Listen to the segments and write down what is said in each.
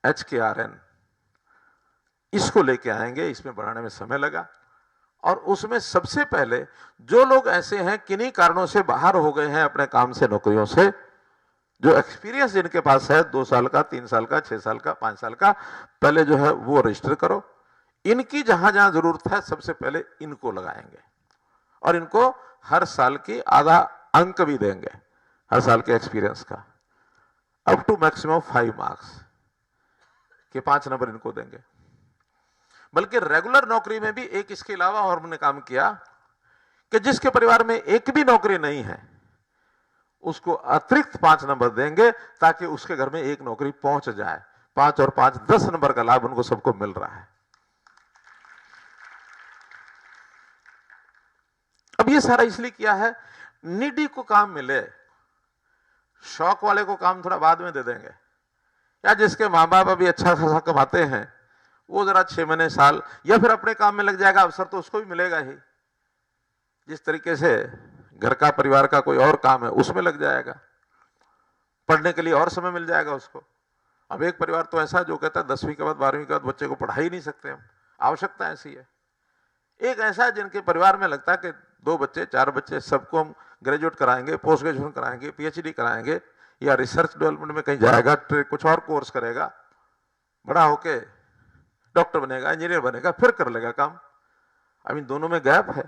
HKRN इसको लेके आएंगे, इसमें बढ़ाने में समय लगा। और उसमें सबसे पहले जो लोग ऐसे हैं किन्हीं कारणों से बाहर हो गए हैं अपने काम से, नौकरियों से, जो एक्सपीरियंस जिनके पास है 2 साल का, 3 साल का, 6 साल का, 5 साल का, पहले जो है वो रजिस्टर करो। इनकी जहां जहां जरूरत है सबसे पहले इनको लगाएंगे और इनको हर साल की आधा अंक भी देंगे, हर साल के एक्सपीरियंस का, अप टू मैक्सिमम 5 मार्क्स के 5 नंबर इनको देंगे। बल्कि रेगुलर नौकरी में भी एक इसके अलावा और हमने काम किया कि जिसके परिवार में एक भी नौकरी नहीं है उसको अतिरिक्त 5 नंबर देंगे ताकि उसके घर में एक नौकरी पहुंच जाए। 5 और 5 10 नंबर का लाभ उनको सबको मिल रहा है। अब ये सारा इसलिए किया है, नीडी को काम मिले, शौक वाले को काम थोड़ा बाद में दे देंगे, या जिसके मां बाप अभी अच्छा खासा कमाते हैं वो जरा 6 महीने साल या फिर अपने काम में लग जाएगा, अवसर तो उसको भी मिलेगा ही। जिस तरीके से घर का, परिवार का कोई और काम है उसमें लग जाएगा, पढ़ने के लिए और समय मिल जाएगा उसको। अब एक परिवार तो ऐसा जो कहता है 10वीं के बाद 12वीं के बाद बच्चे को पढ़ा ही नहीं सकते हम, आवश्यकता ऐसी है। एक ऐसा है जिनके परिवार में लगता है कि 2 बच्चे 4 बच्चे सबको हम ग्रेजुएट कराएंगे, पोस्ट ग्रेजुएशन कराएंगे, PhD कराएंगे, या रिसर्च डेवलपमेंट में कहीं जाएगा, कुछ और कोर्स करेगा, बड़ा होके डॉक्टर बनेगा, इंजीनियर बनेगा, फिर कर लेगा काम। अब इन दोनों में गैप है,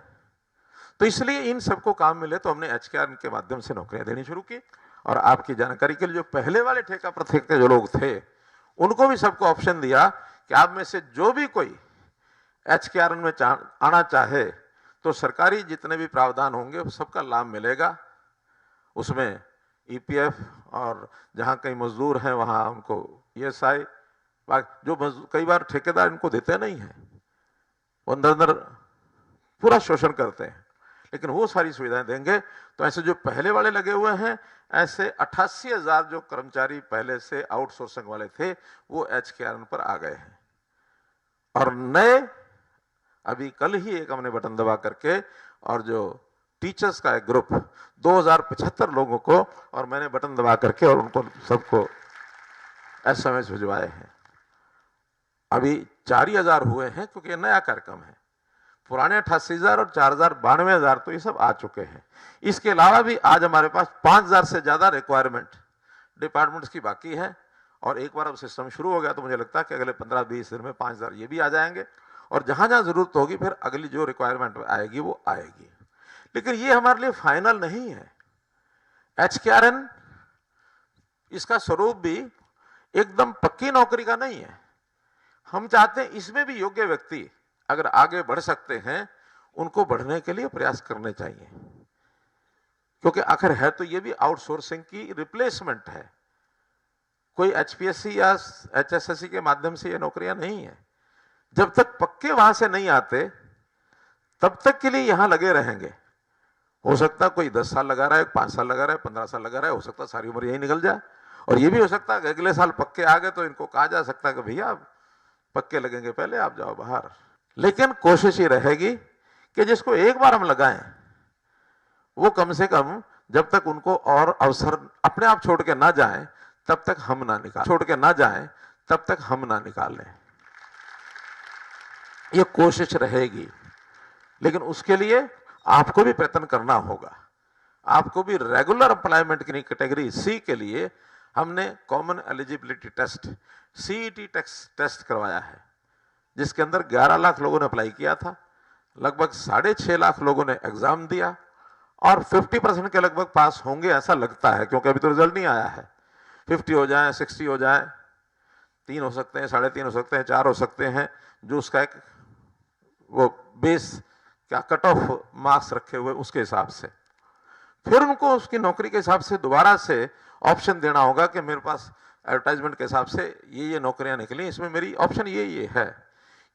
तो इसलिए इन सबको काम मिले तो हमने HKRN के माध्यम से नौकरियां देनी शुरू की। और आपकी जानकारी के लिए जो पहले वाले ठेका प्रत्येक के जो लोग थे उनको भी सबको ऑप्शन दिया कि आप में से जो भी कोई HKRN में आना चाहे तो सरकारी जितने भी प्रावधान होंगे सबका लाभ मिलेगा। उसमें EPF और जहां कहीं मजदूर हैं वहां उनको ESI, जो कई बार ठेकेदार इनको देते नहीं है, वो अंदर अंदर पूरा शोषण करते हैं, लेकिन वो सारी सुविधाएं देंगे। तो ऐसे जो पहले वाले लगे हुए हैं, ऐसे 88,000 जो कर्मचारी पहले से आउटसोर्सिंग वाले थे वो HKRN पर आ गए हैं। और नए अभी कल ही एक हमने बटन दबा करके, और जो टीचर्स का एक ग्रुप 2075 लोगों को, और मैंने बटन दबा करके और उनको सबको SMS भिजवाए हैं। अभी 4,000 हुए हैं क्योंकि ये नया कार्यक्रम है। पुराने 88,000 और 4,000 92,000 तो ये सब आ चुके हैं। इसके अलावा भी आज हमारे पास 5,000 से ज्यादा रिक्वायरमेंट डिपार्टमेंट्स की बाकी है, और एक बार अब सिस्टम शुरू हो गया तो मुझे लगता है कि अगले 15-20 दिन में 5,000 ये भी आ जाएंगे, और जहां जहां जरूरत होगी फिर अगली जो रिक्वायरमेंट आएगी वो आएगी। लेकिन ये हमारे लिए फाइनल नहीं है। HKRN इसका स्वरूप भी एकदम पक्की नौकरी का नहीं है। हम चाहते हैं इसमें भी योग्य व्यक्ति अगर आगे बढ़ सकते हैं उनको बढ़ने के लिए प्रयास करने चाहिए, क्योंकि आखिर है तो ये भी आउटसोर्सिंग की रिप्लेसमेंट है। कोई HPSC या HSSC के माध्यम से ये नौकरियां नहीं है। जब तक पक्के वहां से नहीं आते तब तक के लिए यहां लगे रहेंगे। हो सकता है कोई 10 साल लगा रहा है, 5 साल लगा रहा है, 15 साल लगा रहा है, हो सकता है सारी उम्र यही निकल जाए। और ये भी हो सकता है कि अगले साल पक्के आ गए तो इनको कहा जा सकता है कि भैया आप पक्के लगेंगे पहले, आप जाओ बाहर। लेकिन कोशिश ये रहेगी कि जिसको एक बार हम लगाएं वो कम से कम जब तक उनको और अवसर अपने आप छोड़ के ना जाएं तब तक हम ना निकालें, ये कोशिश रहेगी। लेकिन उसके लिए आपको भी प्रयत्न करना होगा। आपको भी रेगुलर एम्प्लॉयमेंट की कैटेगरी C के लिए हमने common eligibility test CET test करवाया है, जिसके अंदर 11 लाख लोगों ने अप्लाई किया था, लगभग 6.5 लाख लोगों ने एग्जाम दिया, और 50% के लगभग पास होंगे ऐसा लगता है, क्योंकि अभी तो रिजल्ट नहीं आया है। 50 हो जाए, 60 हो जाए, 3 हो सकते हैं, 3.5 हो सकते हैं, 4 हो सकते हैं, जो उसका एक वो बेस क्या कट ऑफ मार्क्स रखे हुए उसके हिसाब से फिर उनको उसकी नौकरी के हिसाब से दोबारा से ऑप्शन देना होगा कि मेरे पास एडवर्टाइजमेंट के हिसाब से ये नौकरियां निकली, इसमें मेरी ऑप्शन ये है।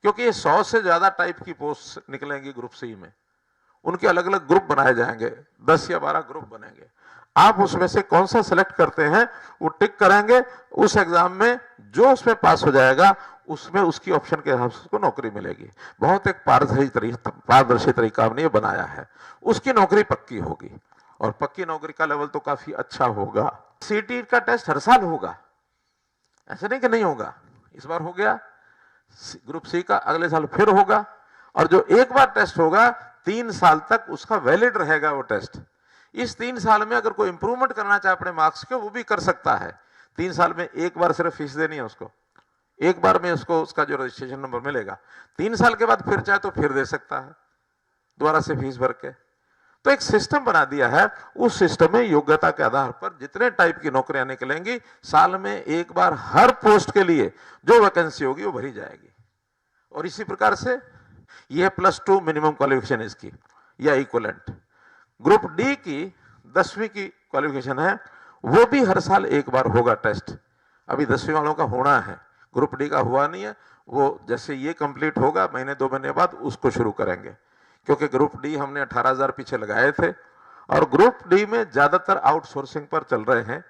क्योंकि ये 100 से ज्यादा टाइप की पोस्ट निकलेंगी ग्रुप C में, उनके अलग अलग ग्रुप बनाए जाएंगे, 10 या 12 ग्रुप बनेंगे। आप उसमें से कौन सा सिलेक्ट करते हैं वो टिक करेंगे, उस एग्जाम में जो उसमें पास हो जाएगा उसमें उसकी ऑप्शन के हिसाब से उसको नौकरी मिलेगी। बहुत एक पारदर्शी तरीका हमने ये बनाया है, उसकी नौकरी पक्की होगी, और पक्की नौकरी का लेवल तो काफी अच्छा होगा। CET का टेस्ट हर साल होगा, ऐसा नहीं कि नहीं होगा। इस बार हो गया, ग्रुप सी का अगले साल फिर होगा, और जो एक बार टेस्ट होगा 3 साल तक उसका वैलिड रहेगा वो टेस्ट। इस 3 साल में अगर कोई इंप्रूवमेंट करना चाहे अपने मार्क्स के, वो भी कर सकता है। 3 साल में एक बार सिर्फ फीस देनी है उसको, एक बार में उसको उसका जो रजिस्ट्रेशन नंबर मिलेगा। 3 साल के बाद फिर चाहे तो फिर दे सकता है दोबारा से फीस भर के। तो एक सिस्टम बना दिया है, उस सिस्टम में योग्यता के आधार पर जितने टाइप की नौकरियां निकलेंगी, साल में एक बार हर पोस्ट के लिए जो वैकेंसी होगी वो भरी जाएगी। और इसी प्रकार से यह +2 मिनिमम क्वालिफिकेशन इसकी या इक्वलेंट। ग्रुप डी की 10वीं की क्वालिफिकेशन है, वो भी हर साल एक बार होगा टेस्ट। अभी 10वीं वालों का होना है, ग्रुप डी का हुआ नहीं है, वो जैसे ये कंप्लीट होगा महीने 2 महीने बाद उसको शुरू करेंगे, क्योंकि ग्रुप डी हमने 18,000 पीछे लगाए थे और ग्रुप डी में ज्यादातर आउटसोर्सिंग पर चल रहे हैं।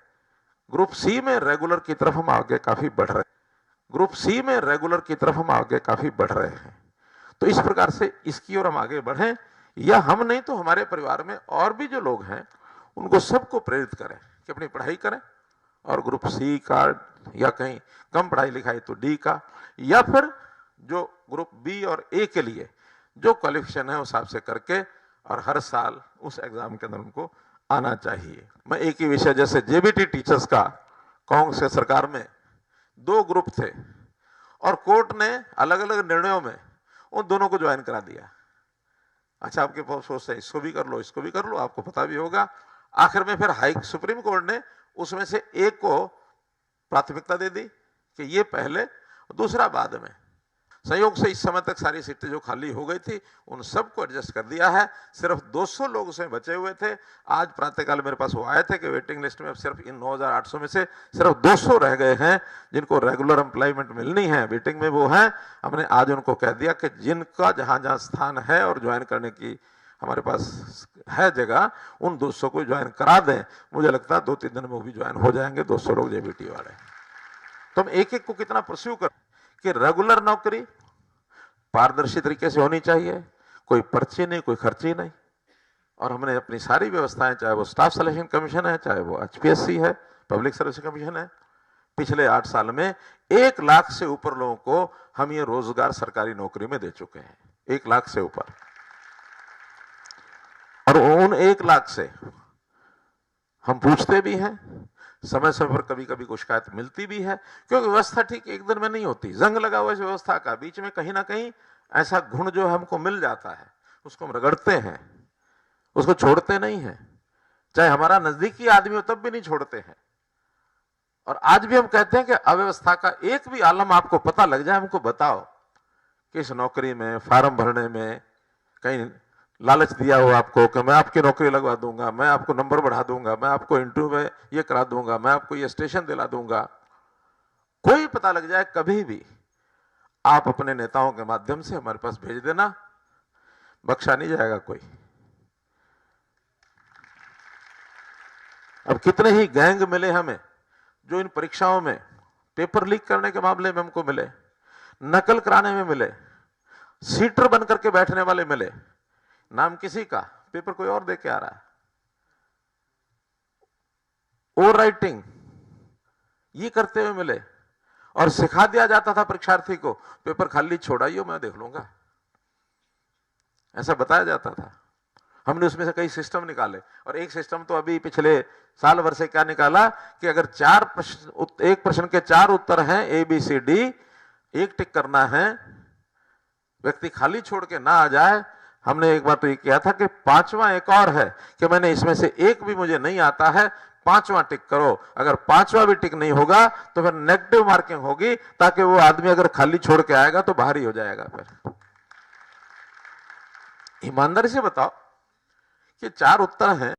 ग्रुप सी में रेगुलर की तरफ हम आगे काफी बढ़ रहे हैं, ग्रुप सी में रेगुलर की तरफ हम आगे काफी बढ़ रहे हैं। तो इस प्रकार से इसकी ओर हम आगे बढ़ें, या हम नहीं तो हमारे परिवार में और भी जो लोग हैं उनको सबको प्रेरित करें कि अपनी पढ़ाई करें, और ग्रुप सी का या कहीं कम पढ़ाई लिखाई तो डी का, या फिर जो ग्रुप बी और ए के लिए जो क्वालिफिकेशन है उस हिसाब से करके, और हर साल उस एग्जाम के अंदर उनको आना चाहिए। मैं एक ही विषय, जैसे जेबीटी टीचर्स का कांग्रेस के सरकार में 2 ग्रुप थे और कोर्ट ने अलग अलग निर्णयों में उन दोनों को ज्वाइन करा दिया। अच्छा, आपके पास सोचते हैं इसको भी कर लो, इसको भी कर लो, आपको पता भी होगा। आखिर में फिर सुप्रीम कोर्ट ने उसमें से एक को प्राथमिकता दे दी कि ये पहले, दूसरा बाद में। संयोग से इस समय तक सारी सीटें जो खाली हो गई थी उन सबको एडजस्ट कर दिया है। सिर्फ 200 लोग उसमें बचे हुए थे। आज प्रातःकाल मेरे पास वो आए थे कि वेटिंग लिस्ट में अब सिर्फ इन 9,800 में से सिर्फ 200 रह गए हैं जिनको रेगुलर एम्प्लॉयमेंट मिलनी है, वेटिंग में वो है। हमने आज उनको कह दिया कि जिनका जहां जहां स्थान है और ज्वाइन करने की हमारे पास है जगह, उन 200 को ज्वाइन करा दें। मुझे लगता है 2-3 दिन में वो भी ज्वाइन हो जाएंगे 200 लोग जेबीटी वाले। तो हम एक एक को कितना परस्यू कर कि रेगुलर नौकरी पारदर्शी तरीके से होनी चाहिए, कोई पर्ची नहीं, कोई खर्ची नहीं। और हमने अपनी सारी व्यवस्थाएं, चाहे वो स्टाफ सिलेक्शन कमीशन है, चाहे वो HPSC है, पब्लिक सर्विस कमीशन है, पिछले 8 साल में 1 लाख से ऊपर लोगों को हम ये रोजगार सरकारी नौकरी में दे चुके हैं, 1 लाख से ऊपर। और उन 1 लाख से हम पूछते भी हैं, समय समय पर कभी कभी कुछ शिकायत मिलती भी है, क्योंकि व्यवस्था ठीक एक दिन में नहीं होती। जंग लगा हुआ इस व्यवस्था का, बीच में कहीं ना कहीं ऐसा गुण जो हमको मिल जाता है उसको हम रगड़ते हैं, उसको छोड़ते नहीं हैं। चाहे हमारा नजदीकी आदमी हो तब भी नहीं छोड़ते हैं। और आज भी हम कहते हैं कि अव्यवस्था का एक भी आलम आपको पता लग जाए, हमको बताओ कि इस नौकरी में फॉर्म भरने में कहीं लालच दिया हो आपको कि मैं आपकी नौकरी लगवा दूंगा, मैं आपको नंबर बढ़ा दूंगा, मैं आपको इंटरव्यू में ये करा दूंगा, मैं आपको ये स्टेशन दिला दूंगा। कोई पता लग जाए कभी भी, आप अपने नेताओं के माध्यम से हमारे पास भेज देना, बख्शा नहीं जाएगा कोई। अब कितने ही गैंग मिले हमें जो इन परीक्षाओं में पेपर लीक करने के मामले में हमको मिले, नकल कराने में मिले, सीटर बन करके बैठने वाले मिले, नाम किसी का, पेपर कोई और दे के आ रहा है, ओवर राइटिंग ये करते हुए मिले। और सिखा दिया जाता था परीक्षार्थी को, पेपर खाली छोड़ाइयो मैं देख लूंगा, ऐसा बताया जाता था। हमने उसमें से कई सिस्टम निकाले, और एक सिस्टम तो अभी पिछले साल भर से क्या निकाला कि अगर 4 प्रश्न, एक प्रश्न के 4 उत्तर हैं ABCD, एक टिक करना है, व्यक्ति खाली छोड़ के ना आ जाए। हमने एक बार तो ये किया था कि 5वां एक और है कि मैंने इसमें से एक भी मुझे नहीं आता है, 5वां टिक करो। अगर 5वां भी टिक नहीं होगा तो फिर नेगेटिव मार्किंग होगी, ताकि वो आदमी अगर खाली छोड़ के आएगा तो बाहर ही हो जाएगा। फिर ईमानदारी से बताओ कि 4 उत्तर हैं,